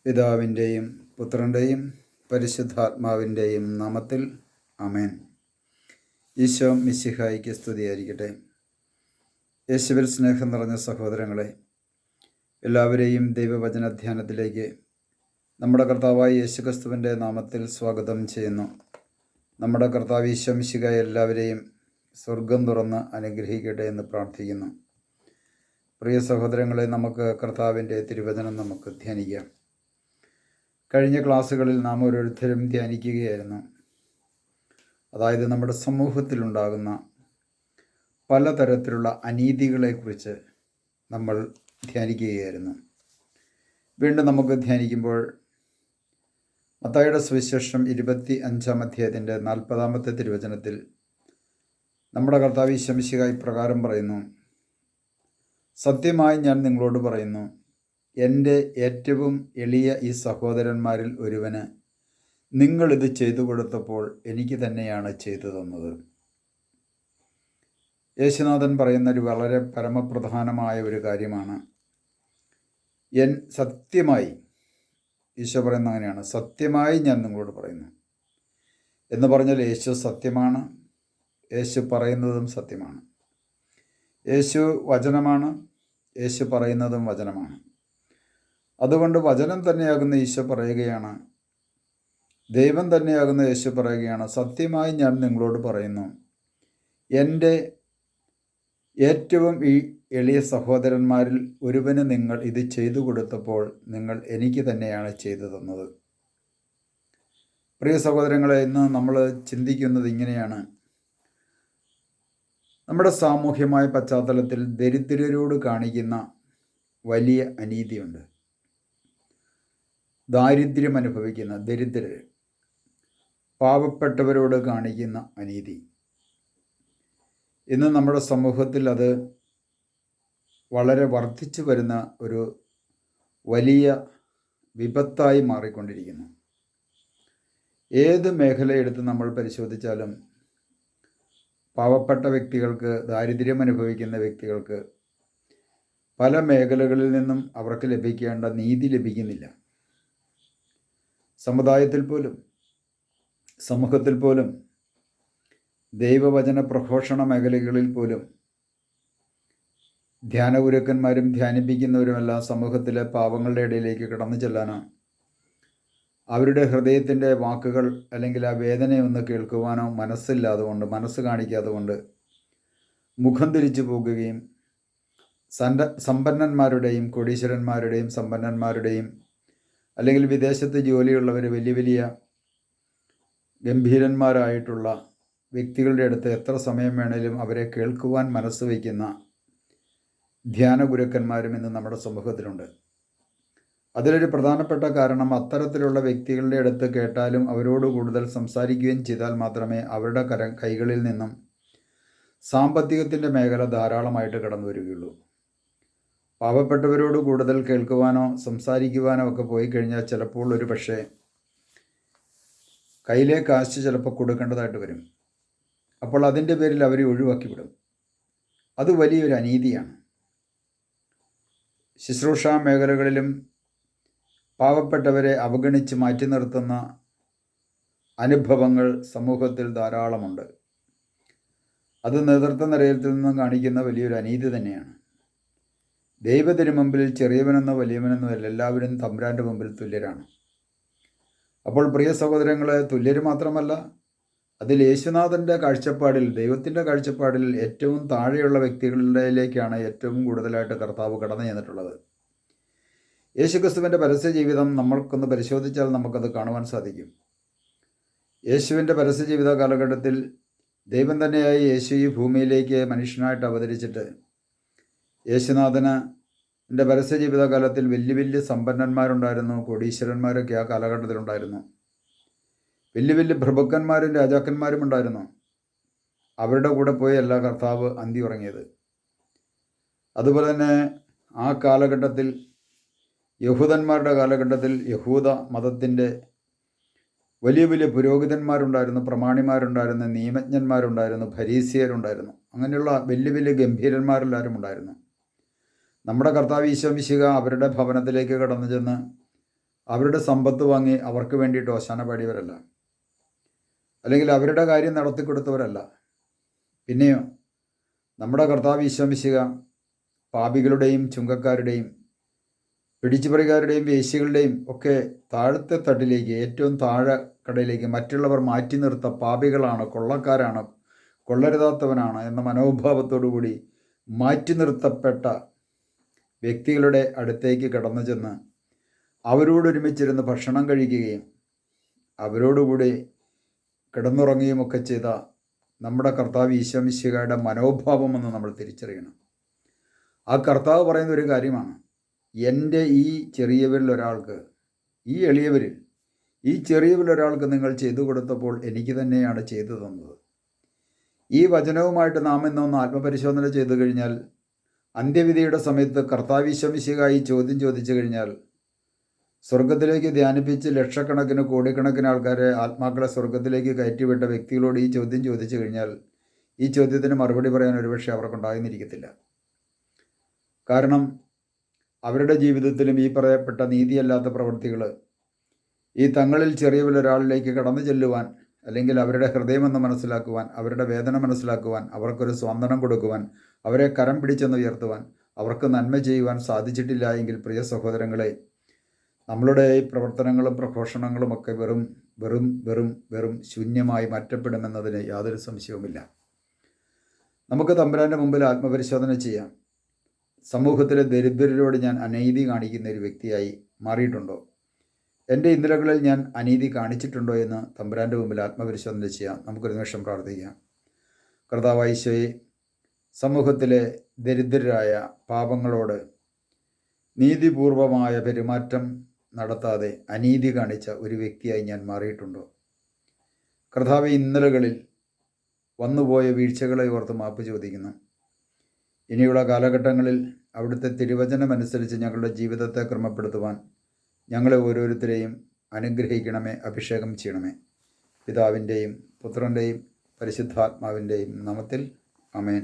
പിതാവിൻ്റെയും പുത്രൻ്റെയും പരിശുദ്ധാത്മാവിൻ്റെയും നാമത്തിൽ ആമേൻ. ഈശോ മിശിഹായിക്ക് സ്തുതിയായിരിക്കട്ടെ. യേശുവിൽ സ്നേഹം നിറഞ്ഞ സഹോദരങ്ങളെ, എല്ലാവരെയും ദൈവവചന ധ്യാനത്തിലേക്ക് നമ്മുടെ കർത്താവായ യേശുക്രിസ്തുവിൻ്റെ നാമത്തിൽ സ്വാഗതം ചെയ്യുന്നു. നമ്മുടെ കർത്താവ് ഈശോ മിശിഹായ എല്ലാവരെയും സ്വർഗം തുറന്ന് അനുഗ്രഹിക്കട്ടെ എന്ന് പ്രാർത്ഥിക്കുന്നു. പ്രിയ സഹോദരങ്ങളെ, നമുക്ക് കർത്താവിൻ്റെ തിരുവചനം നമുക്ക് ധ്യാനിക്കാം. കഴിഞ്ഞ ക്ലാസ്സുകളിൽ നാം ഓരോരുത്തരും ധ്യാനിക്കുകയായിരുന്നു. അതായത് നമ്മുടെ സമൂഹത്തിലുണ്ടാകുന്ന പലതരത്തിലുള്ള അനീതികളെക്കുറിച്ച് നമ്മൾ ധ്യാനിക്കുകയായിരുന്നു. വീണ്ടും നമുക്ക് ധ്യാനിക്കുമ്പോൾ മത്തായിയുടെ സുവിശേഷം 25-ാം അധ്യായത്തിൻ്റെ 40-ാമത്തെ തിരുവചനത്തിൽ നമ്മുടെ കർത്താവ് ഈശോ മിശിഹാ ഇപ്രകാരം പറയുന്നു: സത്യമായി ഞാൻ നിങ്ങളോട് പറയുന്നു, എൻ്റെ ഏറ്റവും എളിയ ഈ സഹോദരന്മാരിൽ ഒരുവന് നിങ്ങളിത് ചെയ്തു കൊടുത്തപ്പോൾ എനിക്ക് തന്നെയാണ് ചെയ്തു തന്നത്. യേശുനാഥൻ പറയുന്നൊരു വളരെ പരമപ്രധാനമായ ഒരു കാര്യമാണ്. സത്യമായി, ഈശോ പറയുന്ന അങ്ങനെയാണ്, സത്യമായി ഞാൻ നിങ്ങളോട് പറയുന്നു എന്ന് പറഞ്ഞാൽ യേശു സത്യമാണ്, യേശു പറയുന്നതും സത്യമാണ്. യേശു വചനമാണ്, യേശു പറയുന്നതും വചനമാണ്. അതുകൊണ്ട് വചനം തന്നെയാകുന്ന ഈശോ പറയുകയാണ്, ദൈവം തന്നെയാകുന്ന യേശു പറയുകയാണ്, സത്യമായി ഞാൻ നിങ്ങളോട് പറയുന്നു, എൻ്റെ ഏറ്റവും ഈ എളിയ സഹോദരന്മാരിൽ ഒരുവന് നിങ്ങൾ ഇത് ചെയ്തു കൊടുത്തപ്പോൾ നിങ്ങൾ എനിക്ക് തന്നെയാണ് ചെയ്തു തന്നത്. പ്രിയ സഹോദരങ്ങളെ, ഇന്ന് നമ്മൾ ചിന്തിക്കുന്നത് ഇങ്ങനെയാണ്. നമ്മുടെ സാമൂഹ്യമായ പശ്ചാത്തലത്തിൽ ദരിദ്രരോട് കാണിക്കുന്ന വലിയ അനീതിയുണ്ട്. ദാരിദ്ര്യം അനുഭവിക്കുന്ന ദരിദ്രർ, പാവപ്പെട്ടവരോട് കാണിക്കുന്ന അനീതി, ഇന്ന് നമ്മുടെ സമൂഹത്തിൽ അത് വളരെ വർദ്ധിച്ചു വരുന്ന ഒരു വലിയ വിപത്തായി മാറിക്കൊണ്ടിരിക്കുന്നു. ഏത് മേഖലയെടുത്ത് നമ്മൾ പരിശോധിച്ചാലും പാവപ്പെട്ട വ്യക്തികൾക്ക്, ദാരിദ്ര്യം അനുഭവിക്കുന്ന വ്യക്തികൾക്ക് പല മേഖലകളിൽ നിന്നും അവർക്ക് ലഭിക്കേണ്ട നീതി ലഭിക്കുന്നില്ല. സമുദായത്തിൽ പോലും, സമൂഹത്തിൽ പോലും, ദൈവവചന പ്രഘോഷണ മേഖലകളിൽ പോലും ധ്യാനഗുരുക്കന്മാരും ധ്യാനിപ്പിക്കുന്നവരുമെല്ലാം സമൂഹത്തിലെ പാവങ്ങളുടെ ഇടയിലേക്ക് കടന്നു ചെല്ലാനോ അവരുടെ ഹൃദയത്തിൻ്റെ വാക്കുകൾ അല്ലെങ്കിൽ ആ വേദനയൊന്ന് കേൾക്കുവാനോ മനസ്സ് കാണിക്കാതെ കൊണ്ട് മുഖം തിരിച്ചു പോകുകയും സമ്പന്നന്മാരുടെയും കോടീശ്വരന്മാരുടെയും സമ്പന്നന്മാരുടെയും അല്ലെങ്കിൽ വിദേശത്ത് ജോലിയുള്ളവർ, വലിയ വലിയ ഗംഭീരന്മാരായിട്ടുള്ള വ്യക്തികളുടെ അടുത്ത് എത്ര സമയം വേണേലും അവരെ കേൾക്കുവാൻ മനസ്സ് വയ്ക്കുന്ന ധ്യാനഗുരുക്കന്മാരും ഇന്ന് നമ്മുടെ സമൂഹത്തിലുണ്ട്. അതിലൊരു പ്രധാനപ്പെട്ട കാരണം, അത്തരത്തിലുള്ള വ്യക്തികളുടെ അടുത്ത് കേട്ടാലും അവരോട് കൂടുതൽ സംസാരിക്കുകയും ചെയ്താൽ മാത്രമേ അവരുടെ കൈകളിൽ നിന്നും സാമ്പത്തികത്തിൻ്റെ മേഖല ധാരാളമായിട്ട് കടന്നു വരികയുള്ളൂ. പാവപ്പെട്ടവരോട് കൂടുതൽ കേൾക്കുവാനോ സംസാരിക്കുവാനോ ഒക്കെ പോയി കഴിഞ്ഞാൽ ചിലപ്പോൾ ഒരു പക്ഷേ കയ്യിലെ കാശ് ചിലപ്പോൾ കൊടുക്കേണ്ടതായിട്ട് വരും. അപ്പോൾ അതിൻ്റെ പേരിൽ അവരെ ഒഴിവാക്കി വിടും. അത് വലിയൊരു അനീതിയാണ്. ശുശ്രൂഷാ മേഖലകളിലും പാവപ്പെട്ടവരെ അവഗണിച്ച് മാറ്റി നിർത്തുന്ന അനുഭവങ്ങൾ സമൂഹത്തിൽ ധാരാളമുണ്ട്. അത് നേതൃത്വ നിരയിൽ നിന്നും കാണിക്കുന്ന വലിയൊരു അനീതി തന്നെയാണ്. ദൈവത്തിന് മുമ്പിൽ ചെറിയവനെന്നോ വലിയവനെന്നോ അല്ല, എല്ലാവരും തമ്പുരാൻ്റെ മുമ്പിൽ തുല്യരാണ്. അപ്പോൾ പ്രിയ സഹോദരങ്ങളെ, തുല്യർ മാത്രമല്ല, അതിൽ യേശുനാഥൻ്റെ കാഴ്ചപ്പാടിൽ, ദൈവത്തിൻ്റെ കാഴ്ചപ്പാടിൽ ഏറ്റവും താഴെയുള്ള വ്യക്തികളിലേക്കാണ് ഏറ്റവും കൂടുതലായിട്ട് കർത്താവ് കടന്നു ചെന്നിട്ടുള്ളത്. യേശുക്രിസ്തുവിൻ്റെ പരസ്യ ജീവിതം നമ്മൾക്കൊന്ന് പരിശോധിച്ചാൽ നമുക്കത് കാണുവാൻ സാധിക്കും. യേശുവിൻ്റെ പരസ്യ ജീവിത കാലഘട്ടത്തിൽ ദൈവം തന്നെയായി യേശു ഈ ഭൂമിയിലേക്ക് മനുഷ്യനായിട്ട് അവതരിച്ചിട്ട്, യേശുനാഥന് എൻ്റെ പരസ്യ ജീവിതകാലത്തിൽ വലിയ വലിയ സമ്പന്നന്മാരുണ്ടായിരുന്നു, കോടീശ്വരന്മാരൊക്കെ ആ കാലഘട്ടത്തിലുണ്ടായിരുന്നു. വലിയ വലിയ പ്രഭുക്കന്മാരും രാജാക്കന്മാരും ഉണ്ടായിരുന്നു. അവരുടെ കൂടെ പോയല്ല കർത്താവ് അന്തി ഉറങ്ങിയത്. അതുപോലെ തന്നെ ആ കാലഘട്ടത്തിൽ, യഹൂദന്മാരുടെ കാലഘട്ടത്തിൽ, യഹൂദ മതത്തിൻ്റെ വലിയ വലിയ പുരോഹിതന്മാരുണ്ടായിരുന്നു, പ്രമാണിമാരുണ്ടായിരുന്നു, നിയമജ്ഞന്മാരുണ്ടായിരുന്നു, ഫരീസിയരുണ്ടായിരുന്നു. അങ്ങനെയുള്ള വലിയ വലിയ ഗംഭീരന്മാരെല്ലാവരും ഉണ്ടായിരുന്നു. നമ്മുടെ കർത്താവ് ഈശോ മിശിഹാ അവരുടെ ഭവനത്തിലേക്ക് കടന്നു ചെന്ന് അവരുടെ സമ്പത്ത് വാങ്ങി അവർക്ക് വേണ്ടിയിട്ട് ഓശാന പാടിയവരല്ല, അല്ലെങ്കിൽ അവരുടെ കാര്യം നടത്തിക്കൊടുത്തവരല്ല. പിന്നെയോ നമ്മുടെ കർത്താവ് ഈശോ മിശിഹ പാപികളുടെയും ചുങ്കക്കാരുടെയും പിടിച്ചുപറിക്കാരുടെയും വേശ്യകളുടെയും ഒക്കെ താഴത്തെ തട്ടിലേക്ക്, ഏറ്റവും താഴെക്കടയിലേക്ക് മറ്റുള്ളവർ മാറ്റി നിർത്ത പാപികളാണ്, കൊള്ളക്കാരാണ്, കൊള്ളരുതാത്തവനാണ് എന്ന മനോഭാവത്തോടു കൂടി മാറ്റി നിർത്തപ്പെട്ട വ്യക്തികളുടെ അടുത്തേക്ക് കടന്നു ചെന്ന് അവരോടൊരുമിച്ചിരുന്ന് ഭക്ഷണം കഴിക്കുകയും അവരോടുകൂടി കിടന്നുറങ്ങുകയുമൊക്കെ ചെയ്ത നമ്മുടെ കർത്താവ് ഈശോ മിശിഹായുടെ മനോഭാവമെന്ന് നമ്മൾ തിരിച്ചറിയണം. ആ കർത്താവ് പറയുന്ന ഒരു കാര്യമാണ്, എൻ്റെ ഈ ചെറിയവരിൽ ഒരാൾക്ക്, ഈ എളിയവരിൽ ഈ ചെറിയവരിൽ ഒരാൾക്ക് നിങ്ങൾ ചെയ്തു കൊടുത്തപ്പോൾ എനിക്ക് തന്നെയാണ് ചെയ്തു തന്നത്. ഈ വചനവുമായിട്ട് നാം ഇന്നൊന്ന് ആത്മപരിശോധന ചെയ്തു കഴിഞ്ഞാൽ, അന്ത്യവിധിയുടെ സമയത്ത് കർത്താവ് ഈശോ മിശിഹാ ഈ ചോദ്യം ചോദിച്ചു കഴിഞ്ഞാൽ, സ്വർഗത്തിലേക്ക് ധ്യാനിപ്പിച്ച് ലക്ഷക്കണക്കിന് കോടിക്കണക്കിന് ആൾക്കാരെ, ആത്മാക്കളെ സ്വർഗത്തിലേക്ക് കയറ്റിവിട്ട വ്യക്തികളോട് ഈ ചോദ്യം ചോദിച്ചു കഴിഞ്ഞാൽ ഈ ചോദ്യത്തിന് മറുപടി പറയാൻ ഒരുപക്ഷെ അവർക്കുണ്ടാകുന്നിരിക്കത്തില്ല. കാരണം അവരുടെ ജീവിതത്തിലും ഈ പറയപ്പെട്ട നീതിയല്ലാത്ത പ്രവൃത്തികൾ, ഈ തങ്ങളിൽ ചെറിയവരൊരാളിലേക്ക് കടന്നു ചെല്ലുവാൻ, അല്ലെങ്കിൽ അവരുടെ ഹൃദയമെന്ന് മനസ്സിലാക്കുവാൻ, അവരുടെ വേദന മനസ്സിലാക്കുവാൻ, അവർക്കൊരു സ്വാന്തനം കൊടുക്കുവാൻ, അവരെ കരം പിടിച്ചെന്ന് ഉയർത്തുവാൻ, അവർക്ക് നന്മ ചെയ്യുവാൻ സാധിച്ചിട്ടില്ല എങ്കിൽ പ്രിയ സഹോദരങ്ങളെ, നമ്മളുടെ ഈ പ്രവർത്തനങ്ങളും പ്രഘോഷണങ്ങളും ഒക്കെ വെറും വെറും വെറും വെറും ശൂന്യമായി മാറ്റപ്പെടുമെന്നതിന് യാതൊരു സംശയവുമില്ല. നമുക്ക് തമ്പുരാൻ്റെ മുമ്പിൽ ആത്മപരിശോധന ചെയ്യാം. സമൂഹത്തിലെ ദരിദ്രരോട് ഞാൻ അനീതി കാണിക്കുന്ന ഒരു വ്യക്തിയായി മാറിയിട്ടുണ്ടോ? എൻ്റെ ഇന്നലകളിൽ ഞാൻ അനീതി കാണിച്ചിട്ടുണ്ടോ എന്ന് തമ്പുരാൻ്റെ മുമ്പിൽ ആത്മപരിശോധന ചെയ്യാം. നമുക്കൊരു നിമിഷം പ്രാർത്ഥിക്കാം. കർത്താവായ ഈശോയെ, സമൂഹത്തിലെ ദരിദ്രരായ പാപങ്ങളോട് നീതിപൂർവമായ പെരുമാറ്റം നടത്താതെ അനീതി കാണിച്ച ഒരു വ്യക്തിയായി ഞാൻ മാറിയിട്ടുണ്ടോ? കർത്താവേ, ഇന്നലകളിൽ വന്നുപോയ വീഴ്ചകളെ ഓർത്ത് മാപ്പ് ചോദിക്കുന്നു. ഇനിയുള്ള കാലഘട്ടങ്ങളിൽ അവിടുത്തെ തിരുവചനമനുസരിച്ച് ഞങ്ങളുടെ ജീവിതത്തെ ക്രമപ്പെടുത്തുവാൻ ഞങ്ങളെ ഓരോരുത്തരെയും അനുഗ്രഹിക്കണമേ, അഭിഷേകം ചെയ്യണമേ. പിതാവിൻ്റെയും പുത്രൻ്റെയും പരിശുദ്ധാത്മാവിൻ്റെയും നാമത്തിൽ ആമേൻ.